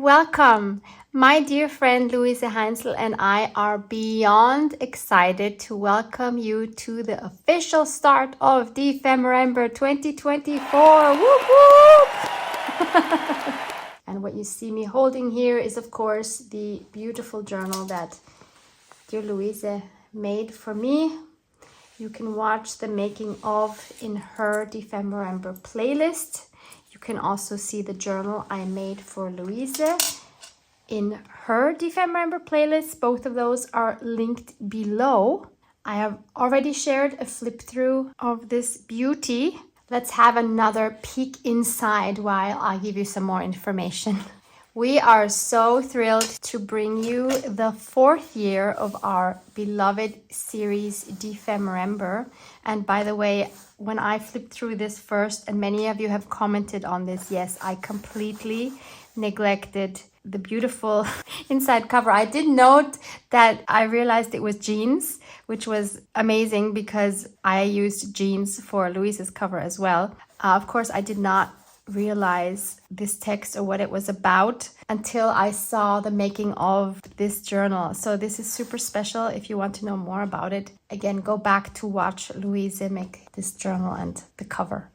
Welcome! My dear friend Louise Heinzel and I are beyond excited to welcome you to the official start of Dephemerember 2024. Whoop whoop! And what you see me holding here is, of course, the beautiful journal that dear Louise made for me. You can watch the making of in her Dephemerember playlist. You can also see the journal I made for Louise in her Dephemerember playlist. Both of those are linked below. I have already shared a flip through of this beauty. Let's have another peek inside while I give you some more information. We are so thrilled to bring you the 4th year of our beloved series Dephemerember. And by the way, when I flipped through this first, and many of you have commented on this, yes, I completely neglected the beautiful inside cover. I did note that I realized it was jeans, which was amazing because I used jeans for Louise's cover as well. Of course, I did not realize this text or what it was about until I saw the making of this journal. So this is super special. If you want to know more about it, again, go back to watch Louise make this journal and the cover.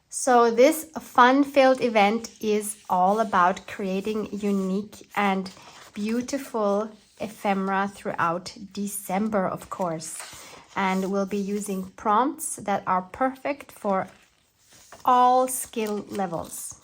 So this fun-filled event is all about creating unique and beautiful ephemera throughout December, of course. And we'll be using prompts that are perfect for all skill levels.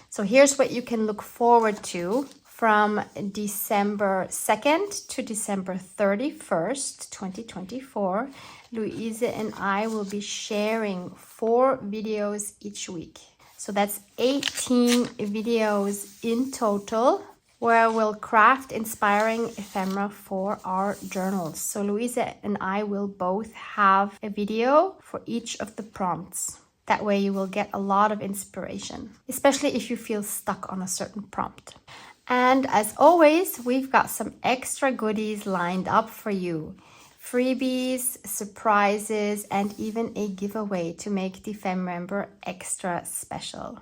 So here's what you can look forward to from December 2nd to December 31st, 2024. Louise and I will be sharing 4 videos each week. So that's 18 videos in total where we'll craft inspiring ephemera for our journals. So Louise and I will both have a video for each of the prompts. That way you will get a lot of inspiration, especially if you feel stuck on a certain prompt. And as always, we've got some extra goodies lined up for you. Freebies, surprises, and even a giveaway to make Dephemerember extra special.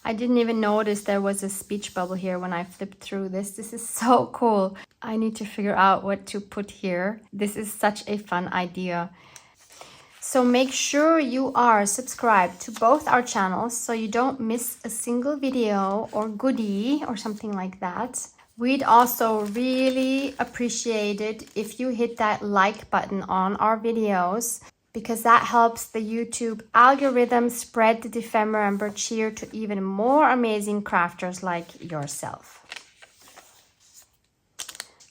I didn't even notice there was a speech bubble here when I flipped through this. This is so cool. I need to figure out what to put here. This is such a fun idea. So make sure you are subscribed to both our channels so you don't miss a single video or goodie or something like that. We'd also really appreciate it if you hit that like button on our videos, because that helps the YouTube algorithm spread the Dephemerember cheer to even more amazing crafters like yourself.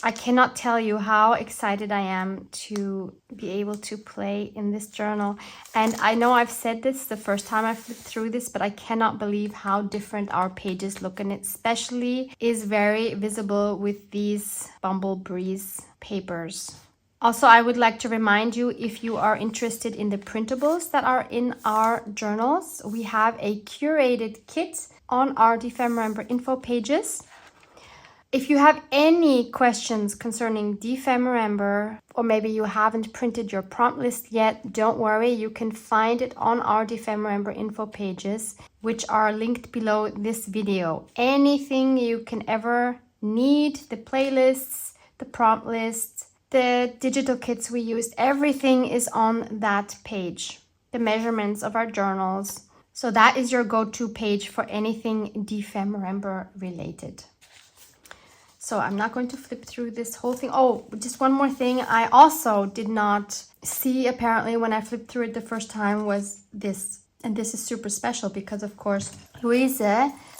I cannot tell you how excited I am to be able to play in this journal. And I know I've said this the first time I flipped through this, but I cannot believe how different our pages look. And it especially is very visible with these Bumble Breeze papers. Also, I would like to remind you, if you are interested in the printables that are in our journals, we have a curated kit on our Dephemerember info pages. If you have any questions concerning Dephemerember, or maybe you haven't printed your prompt list yet, don't worry, you can find it on our Dephemerember info pages, which are linked below this video. Anything you can ever need, the playlists, the prompt lists, the digital kits we used, everything is on that page. The measurements of our journals. So that is your go-to page for anything Dephemerember related. So I'm not going to flip through this whole thing. Oh, just one more thing. I also did not see, apparently, when I flipped through it the first time, was this. And this is super special because, of course, Louise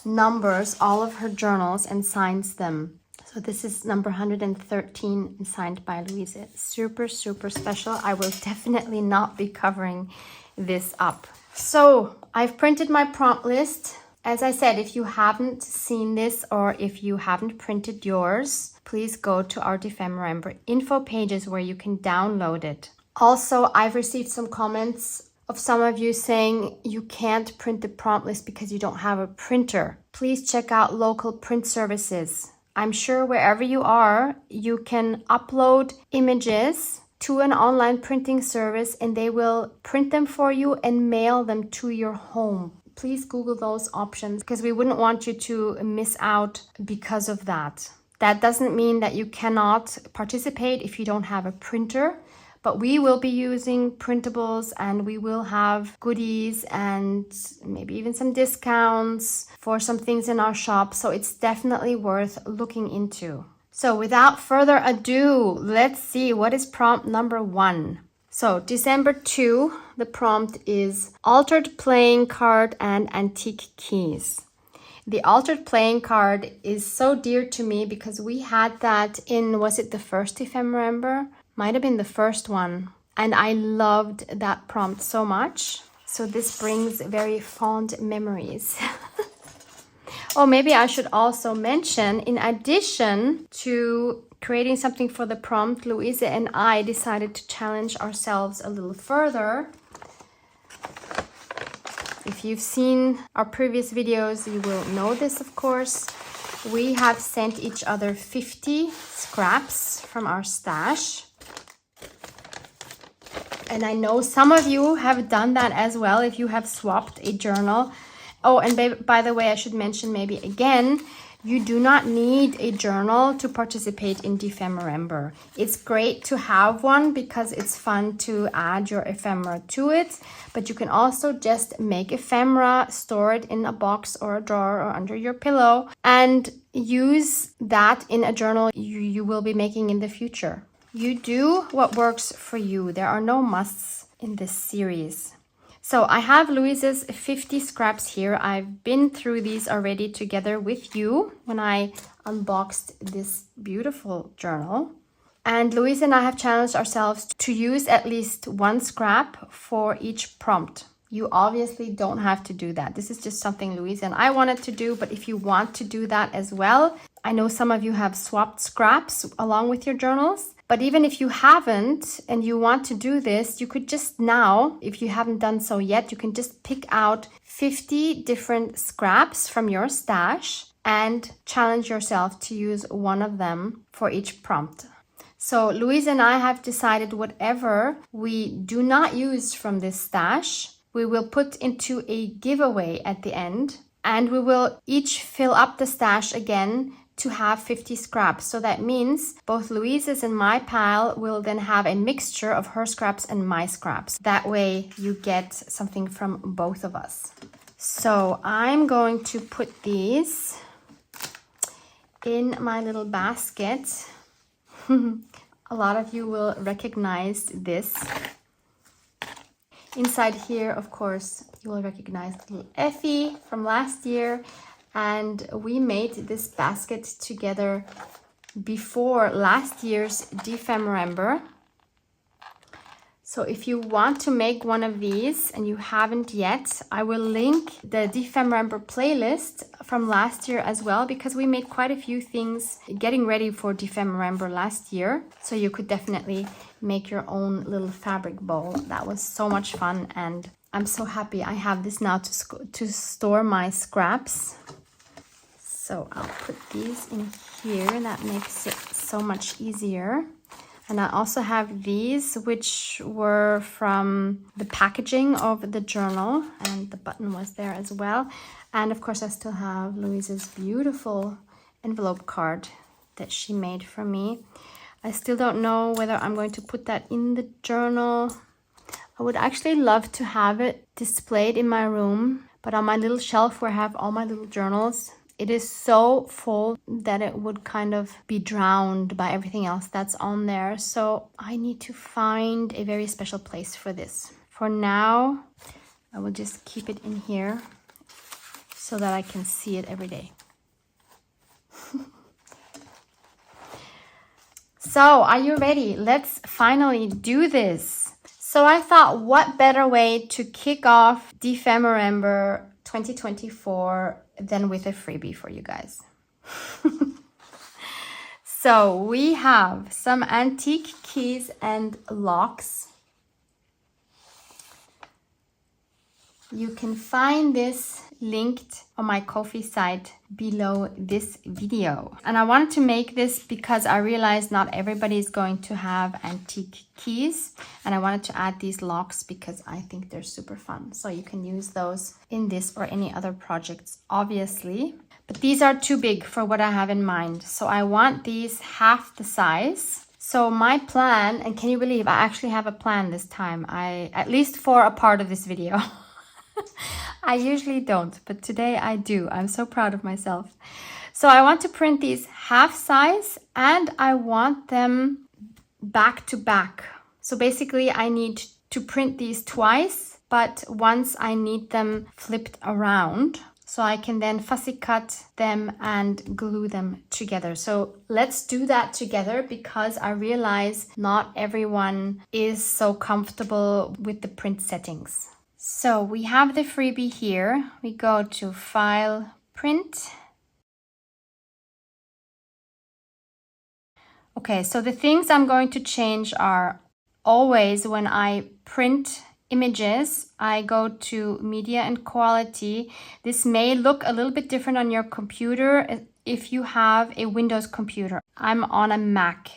numbers all of her journals and signs them. So this is number 113 signed by Louise. Super, super special. I will definitely not be covering this up. So I've printed my prompt list. As I said, if you haven't seen this or if you haven't printed yours, please go to our Dephemerember info pages where you can download it. Also, I've received some comments of some of you saying you can't print the prompt list because you don't have a printer. Please check out local print services. I'm sure wherever you are, you can upload images to an online printing service and they will print them for you and mail them to your home. please Google those options, because we wouldn't want you to miss out because of that. That doesn't mean that you cannot participate if you don't have a printer, but we will be using printables, and we will have goodies and maybe even some discounts for some things in our shop. So it's definitely worth looking into. So without further ado, let's see what is prompt number 1. So December 2, the prompt is altered playing card and antique keys. The altered playing card is so dear to me because we had that in, was it the first Dephemerember? Might have been the first one. And I loved that prompt so much. So this brings very fond memories. Oh, maybe I should also mention, in addition to creating something for the prompt, Louise and I decided to challenge ourselves a little further. If you've seen our previous videos, you will know this, of course. We have sent each other 50 scraps from our stash. And I know some of you have done that as well if you have swapped a journal. Oh, and by the way, I should mention maybe again, you do not need a journal to participate in Dephemerember. It's great to have one because it's fun to add your ephemera to it, but you can also just make ephemera, store it in a box or a drawer or under your pillow, and use that in a journal you will be making in the future. You do what works for you. There are no musts in this series. So I have Louise's 50 scraps here. I've been through these already together with you when I unboxed this beautiful journal. And Louise and I have challenged ourselves to use at least one scrap for each prompt. You obviously don't have to do that. This is just something Louise and I wanted to do, but if you want to do that as well, I know some of you have swapped scraps along with your journals. But even if you haven't and you want to do this, you could just now, if you haven't done so yet, you can just pick out 50 different scraps from your stash and challenge yourself to use one of them for each prompt. So Louise and I have decided whatever we do not use from this stash, we will put into a giveaway at the end, and we will each fill up the stash again to have 50 scraps. So that means both Louise's and my pile will then have a mixture of her scraps and my scraps. That way you get something from both of us. So I'm going to put these in my little basket. A lot of you will recognize this. Inside here, of course, you will recognize little Effie from last year. And we made this basket together before last year's Dephemerember. So if you want to make one of these and you haven't yet, I will link the Dephemerember playlist from last year as well, because we made quite a few things getting ready for Dephemerember last year. So you could definitely make your own little fabric bowl. That was so much fun, and I'm so happy I have this now to store my scraps. So I'll put these in here. That makes it so much easier. And I also have these, which were from the packaging of the journal, and the button was there as well. And of course I still have Louise's beautiful envelope card that she made for me. I still don't know whether I'm going to put that in the journal. I would actually love to have it displayed in my room, but on my little shelf where I have all my little journals, it is so full that it would kind of be drowned by everything else that's on there. So I need to find a very special place for this. For now, I will just keep it in here so that I can see it every day. So are you ready? Let's finally do this. So I thought, what better way to kick off Dephemerember 2024 than with a freebie for you guys. So we have some antique keys and locks. You can find this linked on my Ko-fi site below this video. And I wanted to make this because I realized not everybody is going to have antique keys. And I wanted to add these locks because I think they're super fun. So you can use those in this or any other projects, obviously. But these are too big for what I have in mind. So I want these half the size. So my plan, and can you believe I actually have a plan this time? At least for a part of this video. I usually don't, but today I do. I'm so proud of myself. So I want to print these half size and I want them back to back. So basically I need to print these twice, but once I need them flipped around. So I can then fussy cut them and glue them together. So let's do that together because I realize not everyone is so comfortable with the print settings. So we have the freebie here. We go to File, Print. Okay, so the things I'm going to change are always when I print images, I go to Media and Quality. This may look a little bit different on your computer if you have a Windows computer. I'm on a Mac,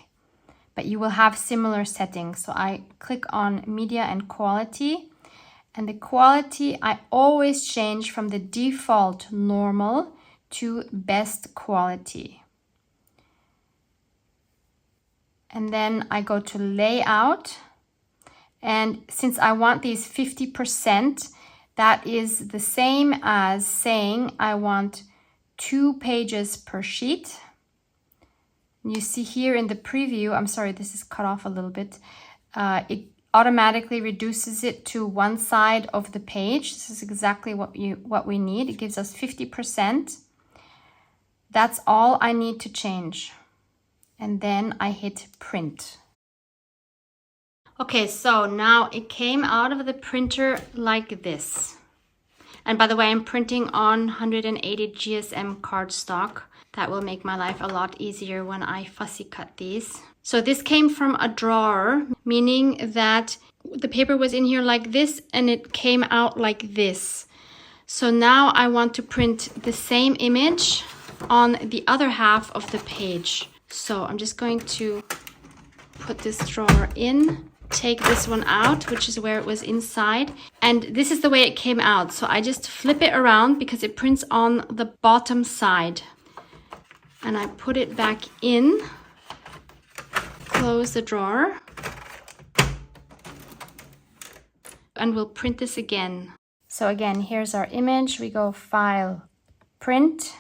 but you will have similar settings. So I click on Media and Quality. And the quality, I always change from the default normal to best quality. And then I go to Layout. And since I want these 50%, that is the same as saying I want 2 pages per sheet. You see here in the preview, I'm sorry, this is cut off a little bit. It automatically reduces it to one side of the page. This is exactly what we need. It gives us 50%. That's all I need to change. And then I hit print. Okay, so now it came out of the printer like this. And by the way, I'm printing on 180 GSM cardstock. That will make my life a lot easier when I fussy cut these. So this came from a drawer, meaning that the paper was in here like this and it came out like this. So now I want to print the same image on the other half of the page. So I'm just going to put this drawer in, take this one out, which is where it was inside. And this is the way it came out. So I just flip it around because it prints on the bottom side. And I put it back in, close the drawer, and we'll print this again. So again, here's our image. We go File, Print.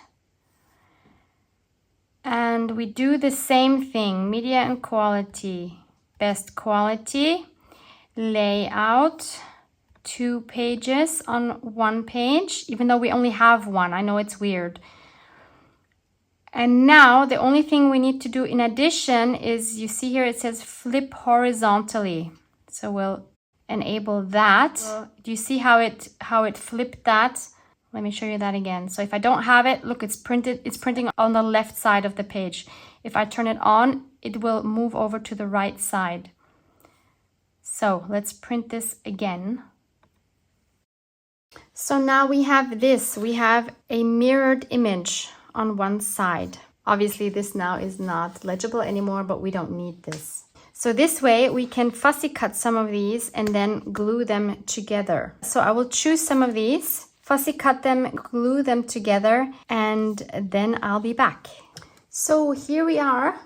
And we do the same thing, Media and Quality, Best Quality, Layout, 2 pages on 1 page, even though we only have one. I know it's weird. And now the only thing we need to do in addition is, you see here it says flip horizontally. So we'll enable that. Do you see how it flipped that? Let me show you that again. So if I don't have it, look, it's printing on the left side of the page. If I turn it on, it will move over to the right side. So let's print this again. So now we have this. We have a mirrored image on one side. Obviously this now is not legible anymore, but we don't need this. So this way we can fussy cut some of these and then glue them together. So I will choose some of these, fussy cut them, glue them together, and then I'll be back. So here we are.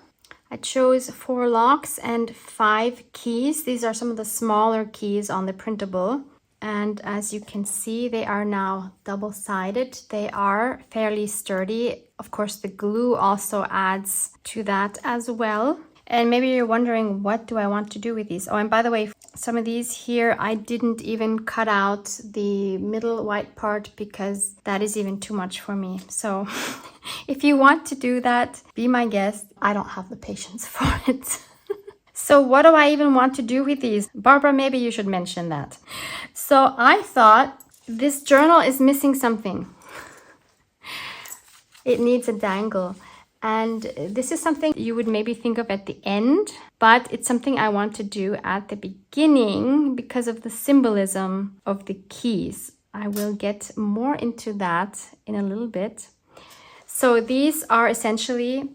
I chose 4 locks and 5 keys. These are some of the smaller keys on the printable. And as you can see, they are now double-sided. They are fairly sturdy. Of course, the glue also adds to that as well. And maybe you're wondering, what do I want to do with these? Oh, and by the way, some of these here, I didn't even cut out the middle white part because that is even too much for me. So if you want to do that, be my guest. I don't have the patience for it. So what do I even want to do with these? Barbara, maybe you should mention that. So I thought this journal is missing something. It needs a dangle. And this is something you would maybe think of at the end, but it's something I want to do at the beginning because of the symbolism of the keys. I will get more into that in a little bit. So these are essentially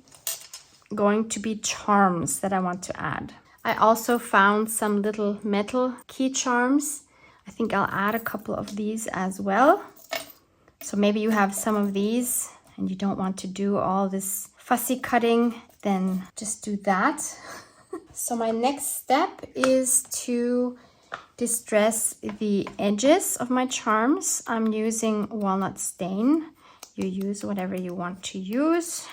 going to be charms that I want to add. I also found some little metal key charms. I think I'll add a couple of these as well. So maybe you have some of these and you don't want to do all this fussy cutting, then just do that. So my next step is to distress the edges of my charms. I'm using walnut stain. You use whatever you want to use.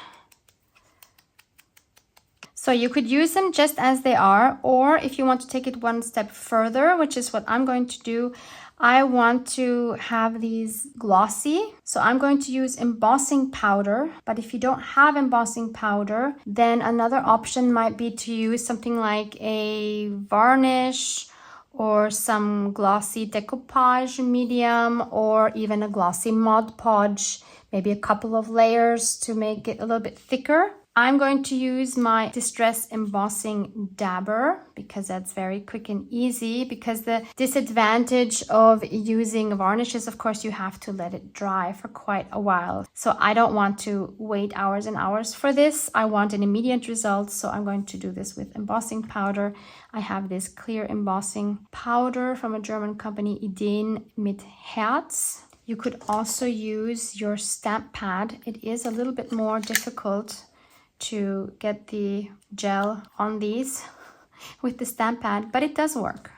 So you could use them just as they are, or if you want to take it one step further, which is what I'm going to do, I want to have these glossy. So I'm going to use embossing powder, but if you don't have embossing powder, then another option might be to use something like a varnish or some glossy decoupage medium, or even a glossy Mod Podge, maybe a couple of layers to make it a little bit thicker. I'm going to use my Distress Embossing Dabber because that's very quick and easy, because the disadvantage of using varnishes, of course, you have to let it dry for quite a while. So I don't want to wait hours and hours for this. I want an immediate result, so I'm going to do this with embossing powder. I have this clear embossing powder from a German company, Ideen mit Herz. You could also use your stamp pad. It is a little bit more difficult to get the gel on these with the stamp pad, but it does work.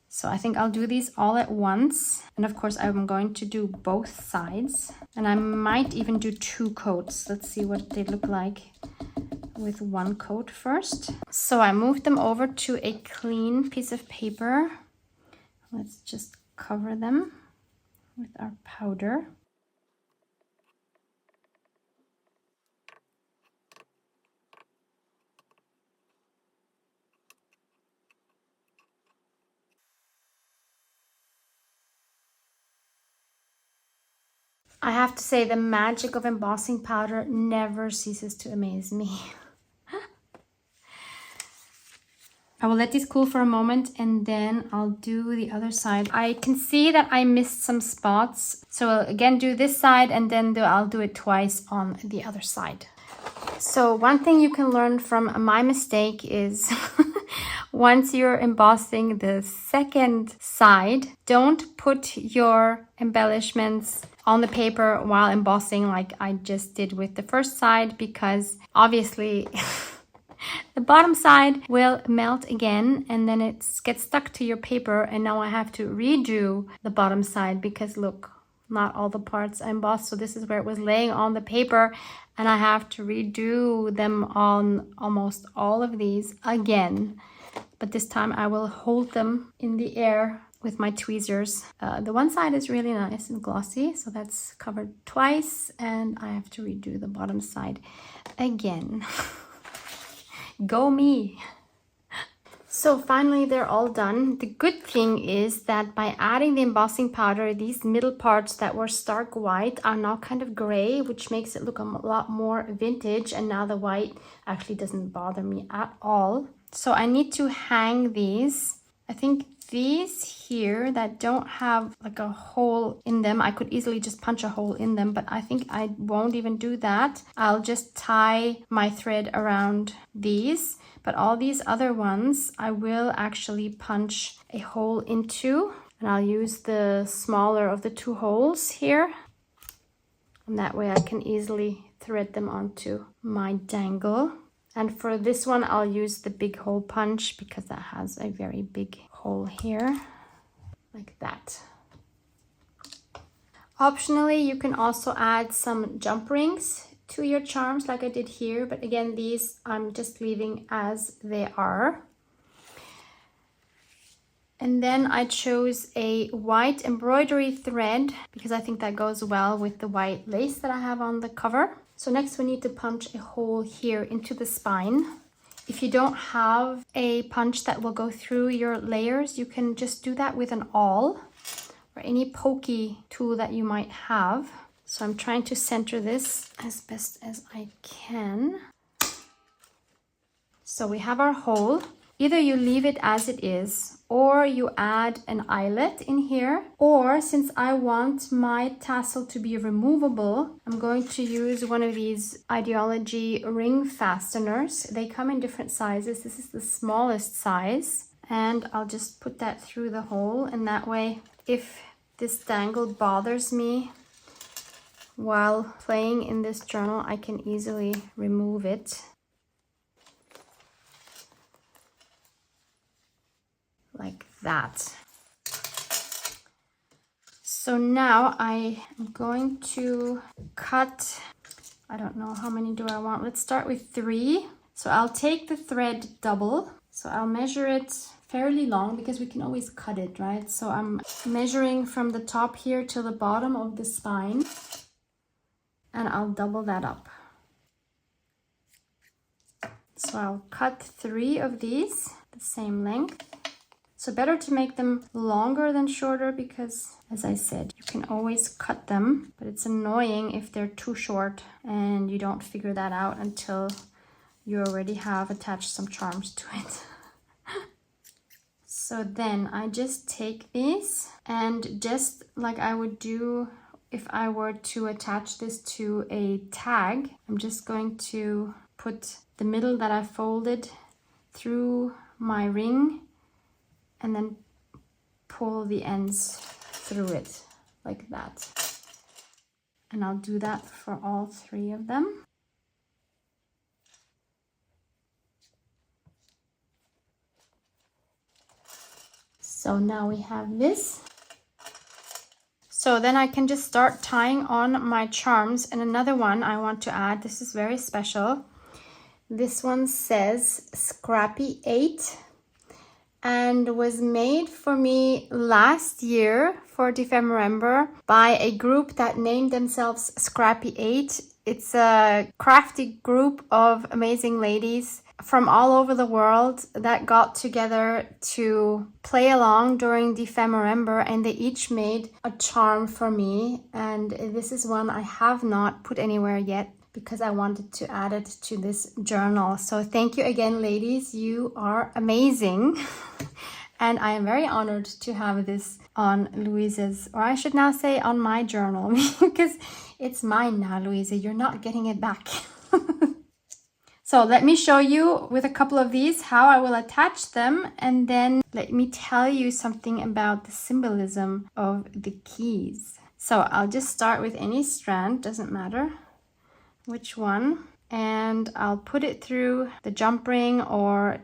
So I think I'll do these all at once. And of course, I'm going to do both sides. And I might even do 2 coats. Let's see what they look like with 1 coat first. So I moved them over to a clean piece of paper. Let's just cover them with our powder. I have to say, the magic of embossing powder never ceases to amaze me. I will let these cool for a moment and then I'll do the other side. I can see that I missed some spots. So I'll again do this side and then I'll do it twice on the other side. So one thing you can learn from my mistake is once you're embossing the second side, don't put your embellishments on the paper while embossing like I just did with the first side, because obviously the bottom side will melt again and then it gets stuck to your paper, and now I have to redo the bottom side because look, not all the parts I embossed. So this is where it was laying on the paper and I have to redo them on almost all of these again. But this time I will hold them in the air with my tweezers. The one side is really nice and glossy, so that's covered twice, and I have to redo the bottom side again. Go me! So finally they're all done. The good thing is that by adding the embossing powder, these middle parts that were stark white are now kind of gray, which makes it look a lot more vintage, and now the white actually doesn't bother me at all. So I need to hang these. I think these here that don't have like a hole in them, I could easily just punch a hole in them, but I think I won't even do that. I'll just tie my thread around these, but all these other ones I will actually punch a hole into, and I'll use the smaller of the 2 holes here, and that way I can easily thread them onto my dangle. And for this one, I'll use the big hole punch because that has a very big hole here, like that. Optionally, you can also add some jump rings to your charms like I did here, but again, these I'm just leaving as they are. And then I chose a white embroidery thread because I think that goes well with the white lace that I have on the cover. So next we need to punch a hole here into the spine. If you don't have a punch that will go through your layers, you can just do that with an awl or any pokey tool that you might have. So I'm trying to center this as best as I can. So we have our hole. Either you leave it as it is, or you add an eyelet in here, or since I want my tassel to be removable, I'm going to use one of these Ideology ring fasteners. They come in different sizes. This is the smallest size, and I'll just put that through the hole, and that way, if this dangle bothers me while playing in this journal, I can easily remove it. Like that. So now I am going to cut, I don't know how many do I want. Let's start with 3. So I'll take the thread double. So I'll measure it fairly long because we can always cut it, right? So I'm measuring from the top here to the bottom of the spine, and I'll double that up. So I'll cut 3 of these, the same length. So better to make them longer than shorter because, as I said, you can always cut them, but it's annoying if they're too short and you don't figure that out until you already have attached some charms to it. So then I just take these, and just like I would do if I were to attach this to a tag, I'm just going to put the middle that I folded through my ring and then pull the ends through it like that. And I'll do that for all 3 of them. So now we have this. So then I can just start tying on my charms. And another one I want to add, this is very special. This one says Scrappy 8. And was made for me last year for Dephemerember by a group that named themselves Scrappy 8. It's a crafty group of amazing ladies from all over the world that got together to play along during Dephemerember, and they each made a charm for me. And this is one I have not put anywhere yet, because I wanted to add it to this journal. So thank you again, ladies. You are amazing. And I am very honored to have this on Louise's, or I should now say on my journal, because it's mine now, Louisa. You're not getting it back. So let me show you with a couple of these how I will attach them, and then let me tell you something about the symbolism of the keys. So I'll just start with any strand, doesn't matter which one, and I'll put it through the jump ring or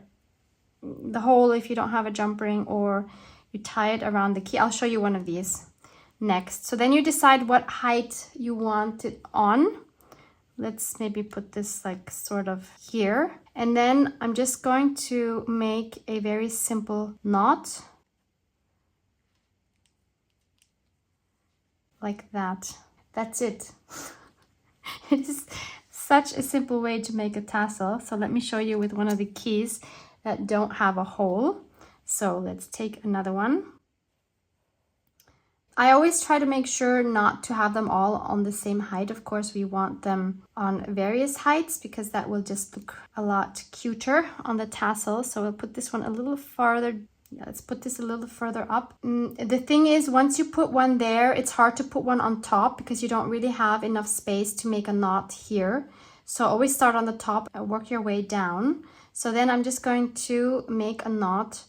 the hole if you don't have a jump ring, or you tie it around the key. I'll show you one of these next. So then you decide what height you want it on. Let's maybe put this like sort of here, and then I'm just going to make a very simple knot like that. That's it. It is such a simple way to make a tassel. So let me show you with one of the keys that don't have a hole. So let's take another one. I always try to make sure not to have them all on the same height. Of course, we want them on various heights because that will just look a lot cuter on the tassel. So we'll put this one a little farther. Yeah, let's put this a little further up. The thing is, once you put one there, it's hard to put one on top because you don't really have enough space to make a knot here. So always start on the top and work your way down. So then I'm just going to make a knot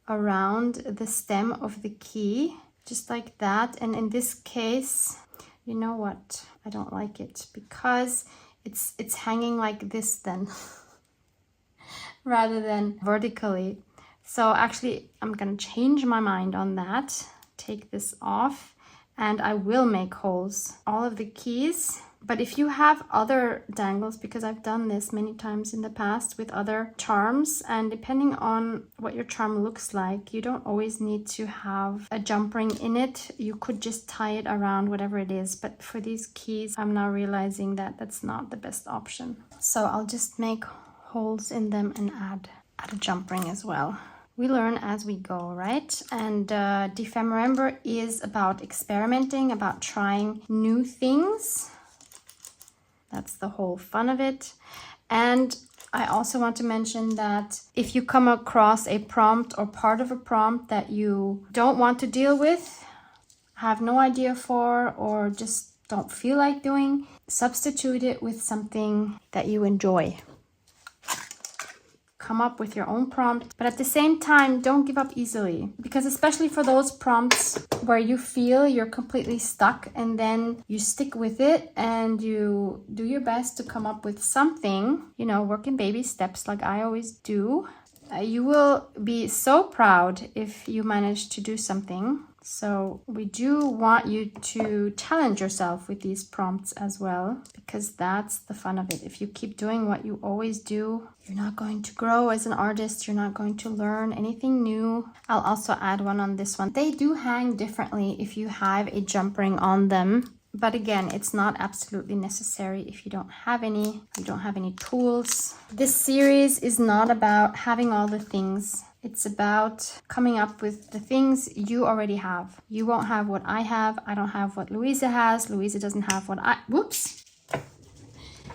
around the stem of the key, just like that. And in this case, you know what? I don't like it because it's hanging like this then, rather than vertically. So actually, I'm gonna change my mind on that. Take this off, and I will make holes all of the keys. But if you have other dangles, because I've done this many times in the past with other charms, and depending on what your charm looks like, you don't always need to have a jump ring in it. You could just tie it around whatever it is. But for these keys, I'm now realizing that that's not the best option. So I'll just make holes in them and add a jump ring as well. We learn as we go, right? And Dephemerember is about experimenting, about trying new things. That's the whole fun of it. And I also want to mention that if you come across a prompt or part of a prompt that you don't want to deal with, have no idea for, or just don't feel like doing, substitute it with something that you enjoy. Come up with your own prompt, but at the same time, don't give up easily, because especially for those prompts where you feel you're completely stuck, and then you stick with it and you do your best to come up with something, you know, work in baby steps like I always do. You will be so proud if you manage to do something. So we do want you to challenge yourself with these prompts as well, because that's the fun of it. If you keep doing what you always do, you're not going to grow as an artist. You're not going to learn anything new. I'll also add one on this one. They do hang differently if you have a jump ring on them. But again, it's not absolutely necessary if you don't have any, you don't have any tools. This series is not about having all the things. It's about coming up with the things you already have. You won't have what I have. I don't have what Louisa has. Louisa doesn't have what I... Whoops!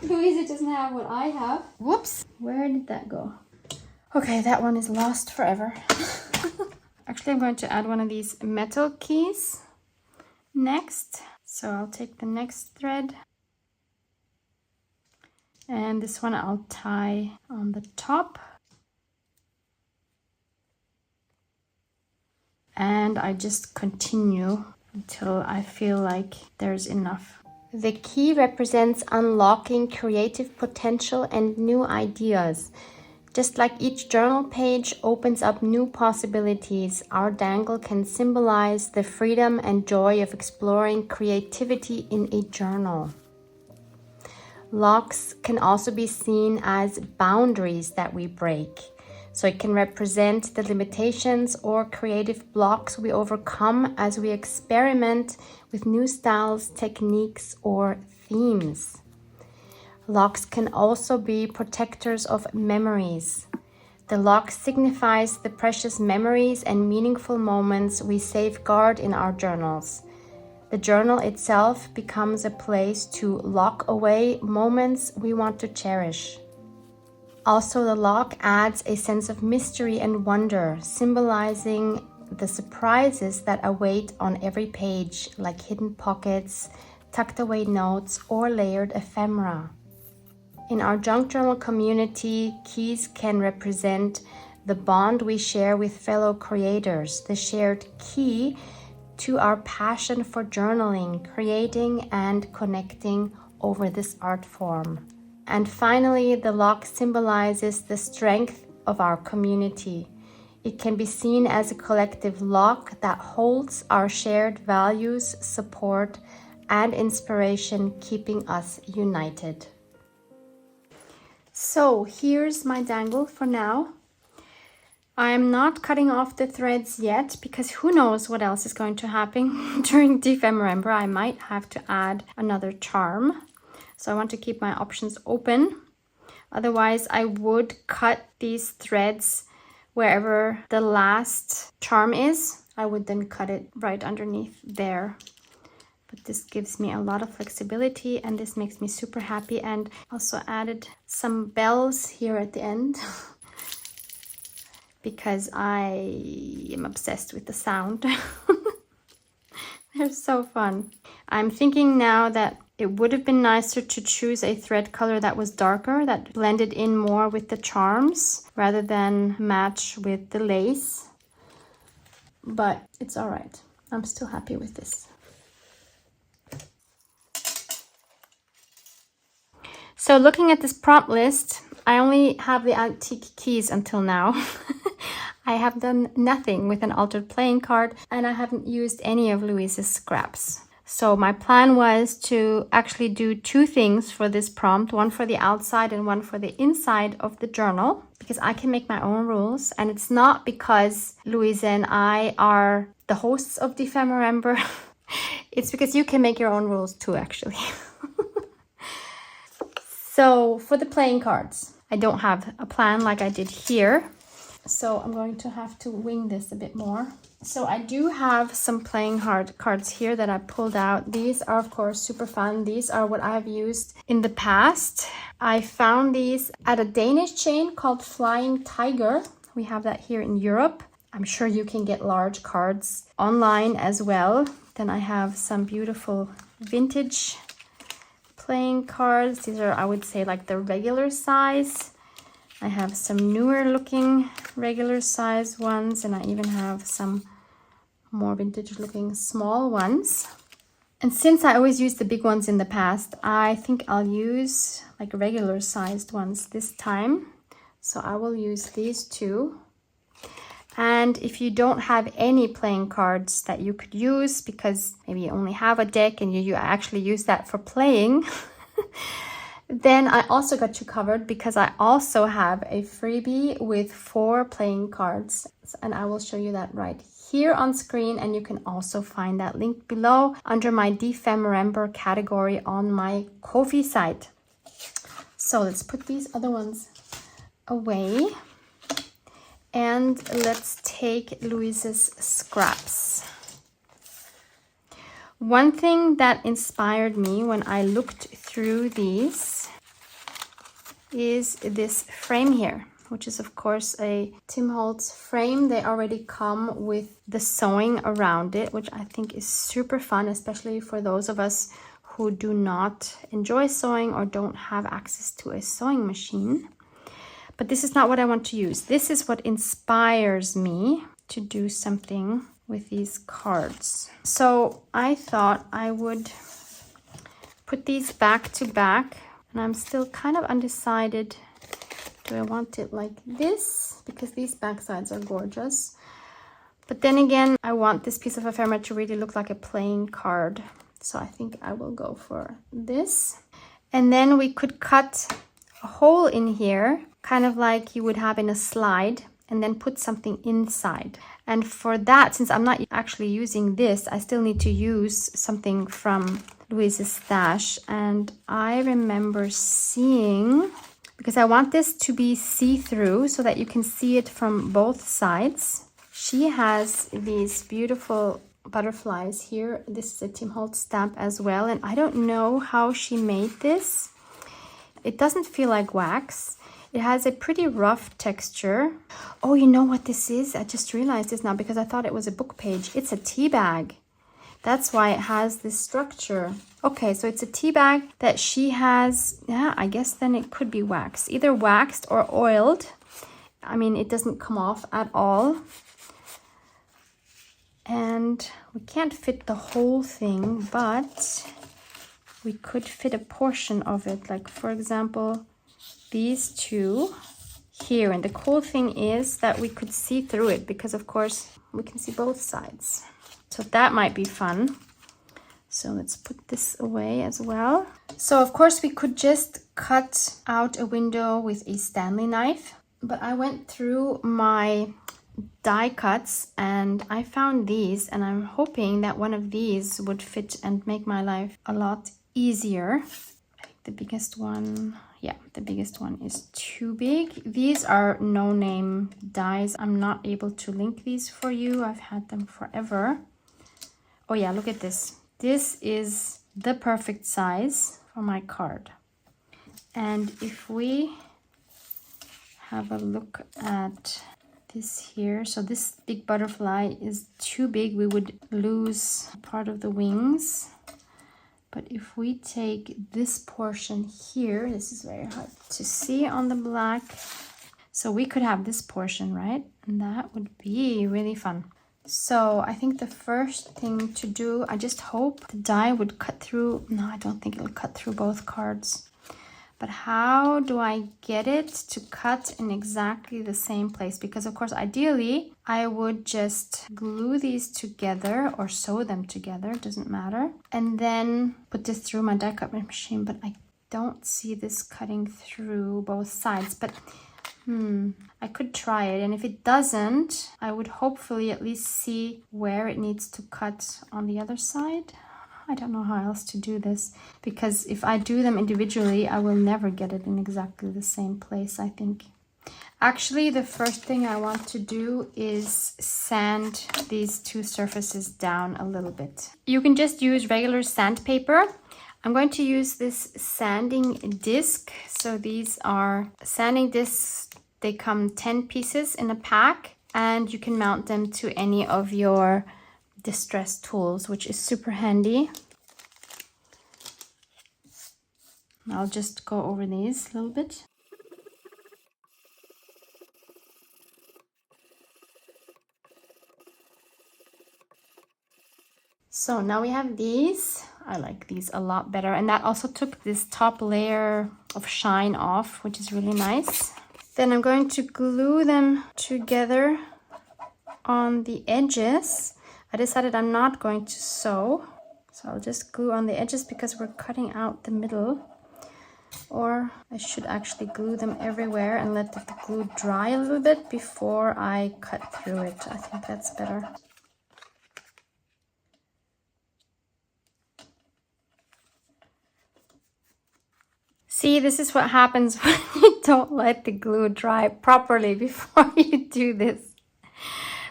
Louisa doesn't have what I have. Whoops! Where did that go? Okay, that one is lost forever. Actually, I'm going to add one of these metal keys next. So I'll take the next thread. And this one I'll tie on the top. And I just continue until I feel like there's enough. The key represents unlocking creative potential and new ideas. Just like each journal page opens up new possibilities, our dangle can symbolize the freedom and joy of exploring creativity in a journal. Locks can also be seen as boundaries that we break. So it can represent the limitations or creative blocks we overcome as we experiment with new styles, techniques, or themes. Locks can also be protectors of memories. The lock signifies the precious memories and meaningful moments we safeguard in our journals. The journal itself becomes a place to lock away moments we want to cherish. Also, the lock adds a sense of mystery and wonder, symbolizing the surprises that await on every page, like hidden pockets, tucked away notes, or layered ephemera. In our junk journal community, keys can represent the bond we share with fellow creators, the shared key to our passion for journaling, creating, and connecting over this art form. And finally, the lock symbolizes the strength of our community. It can be seen as a collective lock that holds our shared values, support, and inspiration, keeping us united. So here's my dangle for now. I'm not cutting off the threads yet, because who knows what else is going to happen during Dephemerember. I might have to add another charm. So I want to keep my options open. Otherwise, I would cut these threads wherever the last charm is. I would then cut it right underneath there. But this gives me a lot of flexibility, and this makes me super happy. And also added some bells here at the end because I am obsessed with the sound. They're so fun. I'm thinking now that it would have been nicer to choose a thread color that was darker, that blended in more with the charms rather than match with the lace. But it's all right. I'm still happy with this. So looking at this prompt list, I only have the antique keys until now. I have done nothing with an altered playing card, and I haven't used any of Louisa's scraps. So my plan was to actually do two things for this prompt, one for the outside and one for the inside of the journal, because I can make my own rules. And it's not because Louisa and I are the hosts of Dephemerember. It's because you can make your own rules too, actually. So for the playing cards, I don't have a plan like I did here. So I'm going to have to wing this a bit more. So I do have some playing hard cards here that I pulled out. These are of course super fun. These are what I've used in the past. I found these at a Danish chain called Flying Tiger. We have that here in Europe. I'm sure you can get large cards online as well. Then I have some beautiful vintage playing cards. These are, I would say, like the regular size. I have some newer looking regular size ones, and I even have some more vintage looking small ones. And since I always used the big ones in the past, I think I'll use like regular sized ones this time. So I will use these two. And if you don't have any playing cards that you could use, because maybe you only have a deck and you actually use that for playing, then I also got you covered, because I also have a freebie with 4 playing cards. And I will show you that right here on screen. And you can also find that link below under my Dephemerember category on my Ko-fi site. So let's put these other ones away. And let's take Louise's scraps. One thing that inspired me when I looked through these is this frame here, which is of course a Tim Holtz frame. They already come with the sewing around it, which I think is super fun, especially for those of us who do not enjoy sewing or don't have access to a sewing machine. But this is not what I want to use. This is what inspires me to do something with these cards. So I thought I would put these back to back, and I'm still kind of undecided. Do I want it like this? Because these back sides are gorgeous. But then again, I want this piece of ephemera to really look like a playing card. So I think I will go for this. And then we could cut a hole in here, kind of like you would have in a slide, and then put something inside. And for that, since I'm not actually using this, I still need to use something from Louise's stash. And I remember seeing, because I want this to be see-through so that you can see it from both sides. She has these beautiful butterflies here. This is a Tim Holtz stamp as well. And I don't know how she made this. It doesn't feel like wax. It has a pretty rough texture. Oh, you know what this is? I just realized this now because I thought it was a book page. It's a tea bag. That's why it has this structure. Okay, so it's a tea bag that she has. Yeah, I guess then it could be wax. Either waxed or oiled. I mean, it doesn't come off at all. And we can't fit the whole thing, but we could fit a portion of it. Like, for example, these two here. And the cool thing is that we could see through it, because of course we can see both sides. So that might be fun. So let's put this away as well. So of course we could just cut out a window with a Stanley knife, but I went through my die cuts and I found these, and I'm hoping that one of these would fit and make my life a lot easier. I think the biggest one, yeah, the biggest one is too big. These are no-name dies. I'm not able to link these for you. I've had them forever. Oh yeah, look at this. This is the perfect size for my card. And if we have a look at this here, so this big butterfly is too big. We would lose part of the wings. But if we take this portion here, this is very hard to see on the black. So we could have this portion, right? And that would be really fun. So I think the first thing to do, I just hope the die would cut through. No, I don't think it'll cut through both cards. But how do I get it to cut in exactly the same place? Because of course, ideally, I would just glue these together or sew them together, doesn't matter. And then put this through my die cut machine, but I don't see this cutting through both sides. But I could try it. And if it doesn't, I would hopefully at least see where it needs to cut on the other side. I don't know how else to do this, because if I do them individually, I will never get it in exactly the same place, I think. Actually, the first thing I want to do is sand these two surfaces down a little bit. You can just use regular sandpaper. I'm going to use this sanding disc. So these are sanding discs. They come 10 pieces in a pack, and you can mount them to any of your distress tools, which is super handy. I'll just go over these a little bit. So now we have these. I like these a lot better. And that also took this top layer of shine off, which is really nice. Then I'm going to glue them together on the edges. I decided I'm not going to sew. So I'll just glue on the edges because we're cutting out the middle. Or I should actually glue them everywhere and let the glue dry a little bit before I cut through it. I think that's better. See, this is what happens when you don't let the glue dry properly before you do this.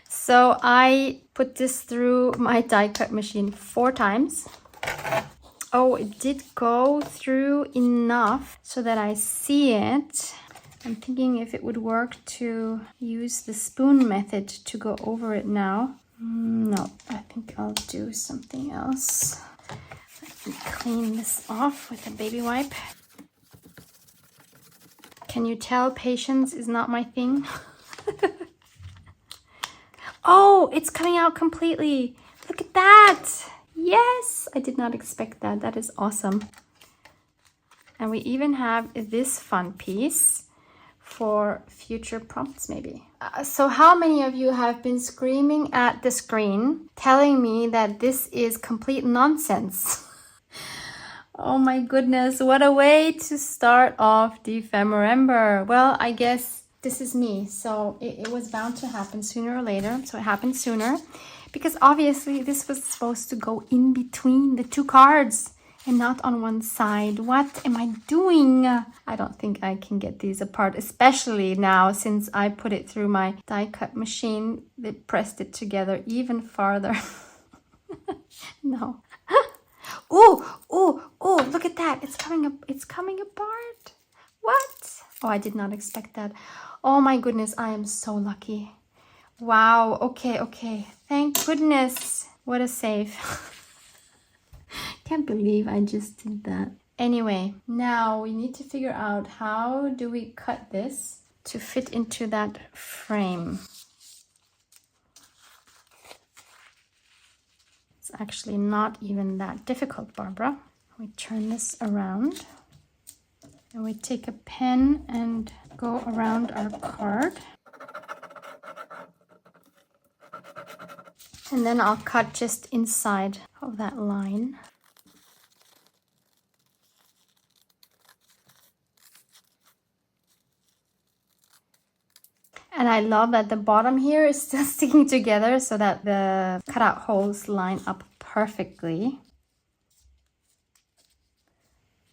So I put this through my die cut machine 4 times. Oh, it did go through enough so that I see it. I'm thinking if it would work to use the spoon method to go over it now. No, I think I'll do something else. Let me clean this off with a baby wipe. Can you tell patience is not my thing? Oh, it's coming out completely. Look at that. Yes, I did not expect that. That is awesome. And we even have this fun piece for future prompts maybe. So how many of you have been screaming at the screen telling me that this is complete nonsense? Oh my goodness, what a way to start off Dephemerember. Well, I guess this is me, so it was bound to happen sooner or later. So it happened sooner because obviously this was supposed to go in between the 2 cards and not on one side. What am I doing? I don't think I can get these apart, especially now since I put it through my die cut machine. They pressed it together even farther. No. Oh, look at that. It's coming up. It's coming apart. What? Oh, I did not expect that. Oh my goodness, I am so lucky. Wow. Okay. Thank goodness. What a save. Can't believe I just did that. Anyway, now we need to figure out how do we cut this to fit into that frame. It's actually not even that difficult, Barbara. We turn this around and we take a pen and go around our card. And then I'll cut just inside of that line. And I love that the bottom here is still sticking together so that the cutout holes line up perfectly.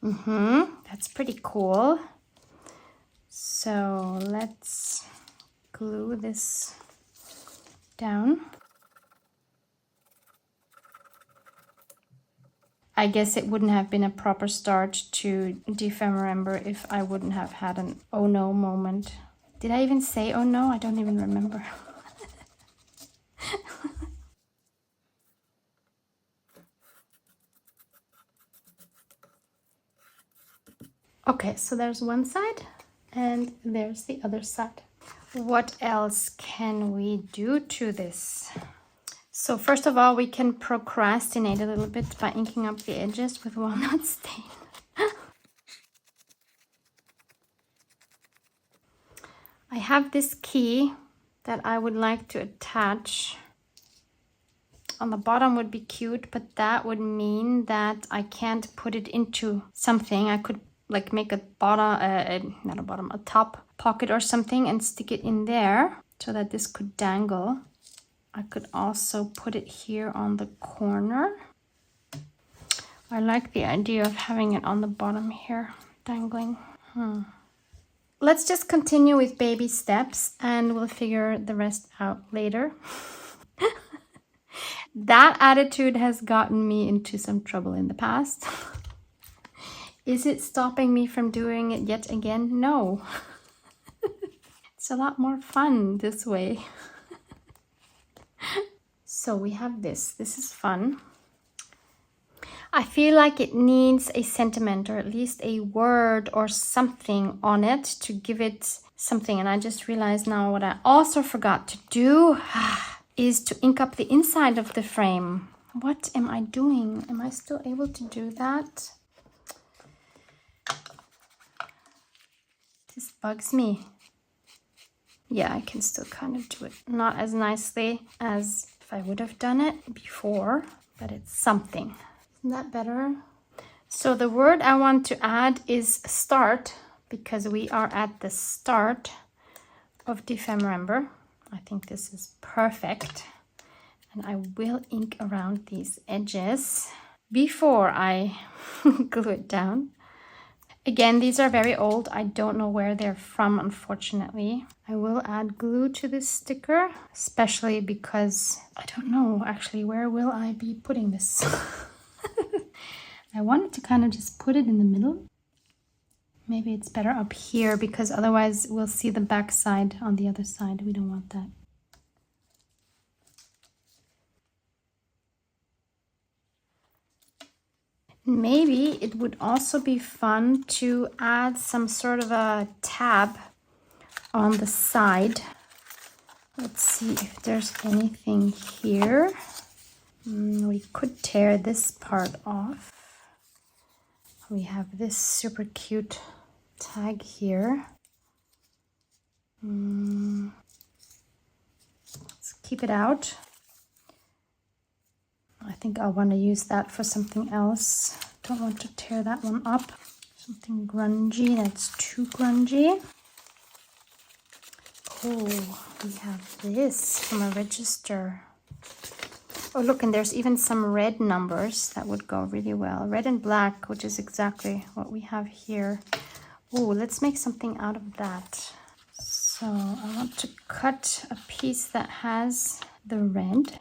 That's pretty cool. So let's glue this down. I guess it wouldn't have been a proper start to Dephemerember if I wouldn't have had an oh no moment. Did I even say oh no? I don't even remember. Okay, so there's one side and there's the other side. What else can we do to this? So first of all, we can procrastinate a little bit by inking up the edges with walnut stain. I have this key that I would like to attach. On the bottom would be cute, but that would mean that I can't put it into something. I could like make a bottom, not a bottom, a top pocket or something and stick it in there so that this could dangle. I could also put it here on the corner. I like the idea of having it on the bottom here, dangling. let's just continue with baby steps and we'll figure the rest out later. That attitude has gotten me into some trouble in the past. Is it stopping me from doing it yet again? No. It's a lot more fun this way. So we have this. This is fun. I feel like it needs a sentiment or at least a word or something on it to give it something. And I just realized now what I also forgot to do is to ink up the inside of the frame. What am I doing? Am I still able to do that? This bugs me. Yeah, I can still kind of do it. Not as nicely as if I would have done it before, but it's something. Isn't that better? So the word I want to add is start, because we are at the start of Dephemerember. I think this is perfect. And I will ink around these edges before I glue it down. Again, these are very old. I don't know where they're from, unfortunately. I will add glue to this sticker, especially because I don't know actually where will I be putting this. I wanted to kind of just put it in the middle. Maybe it's better up here because otherwise we'll see the back side on the other side. We don't want that. Maybe it would also be fun to add some sort of a tab on the side. Let's see if there's anything here. We could tear this part off. We have this super cute tag here. Let's keep it out. I think I want to use that for something else. Don't want to tear that one up. Something grungy that's too grungy. Oh, we have this from a register. Oh, look, and there's even some red numbers that would go really well. Red and black, which is exactly what we have here. Oh, let's make something out of that. So I want to cut a piece that has the red.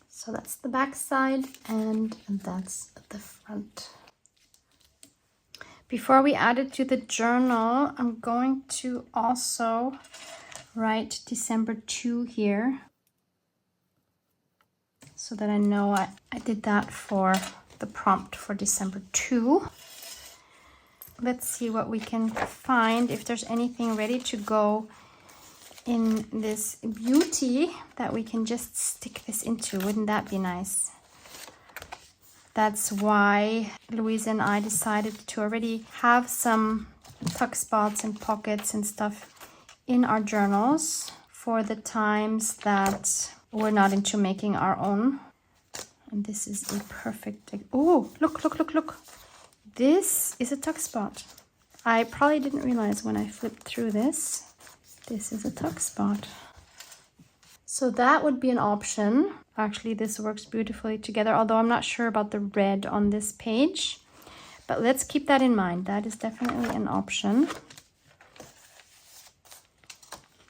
So that's the back side and that's the front. Before we add it to the journal, I'm going to also write December 2 here so that I know I did that for the prompt for December 2. Let's see what we can find, if there's anything ready to go in this beauty that we can just stick this into. Wouldn't that be nice? That's why Louise and I decided to already have some tuck spots and pockets and stuff in our journals for the times that we're not into making our own. And this is a perfect... Oh, look, look, look, look. This is a tuck spot. I probably didn't realize when I flipped through this. This is a tuck spot. So that would be an option. Actually, this works beautifully together, although I'm not sure about the red on this page. But let's keep that in mind. That is definitely an option.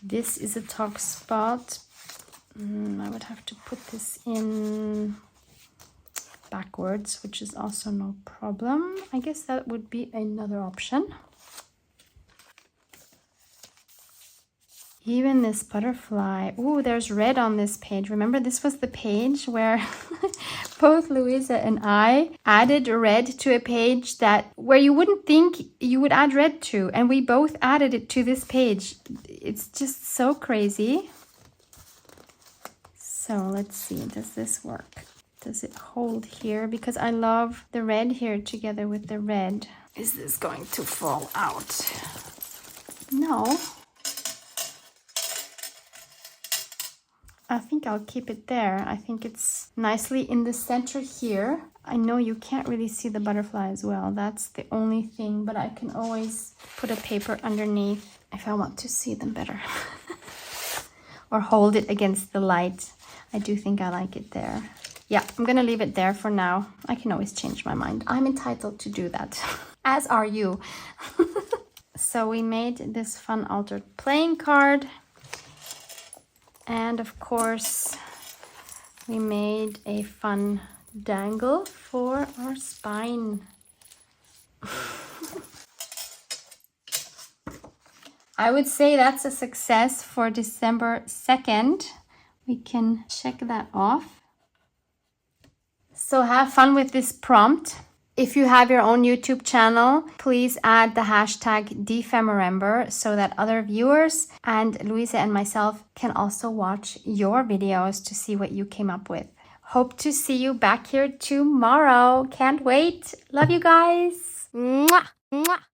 This is a tuck spot. I would have to put this in backwards, which is also no problem. I guess that would be another option. Even this butterfly. Oh, there's red on this page. Remember, this was the page where both Louisa and I added red to a page where you wouldn't think you would add red to. And we both added it to this page. It's just so crazy. So let's see, does this work? Does it hold here? Because I love the red here together with the red. Is this going to fall out? No. I think I'll keep it there. I think it's nicely in the center here. I know you can't really see the butterfly as well. That's the only thing, but I can always put a paper underneath if I want to see them better. Or hold it against the light. I do think I like it there. Yeah, I'm gonna leave it there for now. I can always change my mind. I'm entitled to do that, as are you. So we made this fun altered playing card. And of course, we made a fun dangle for our spine. I would say that's a success for December 2nd. We can check that off. So have fun with this prompt. If you have your own YouTube channel, please add the hashtag Dephemerember so that other viewers and Louisa and myself can also watch your videos to see what you came up with. Hope to see you back here tomorrow. Can't wait. Love you guys. Mwah, mwah.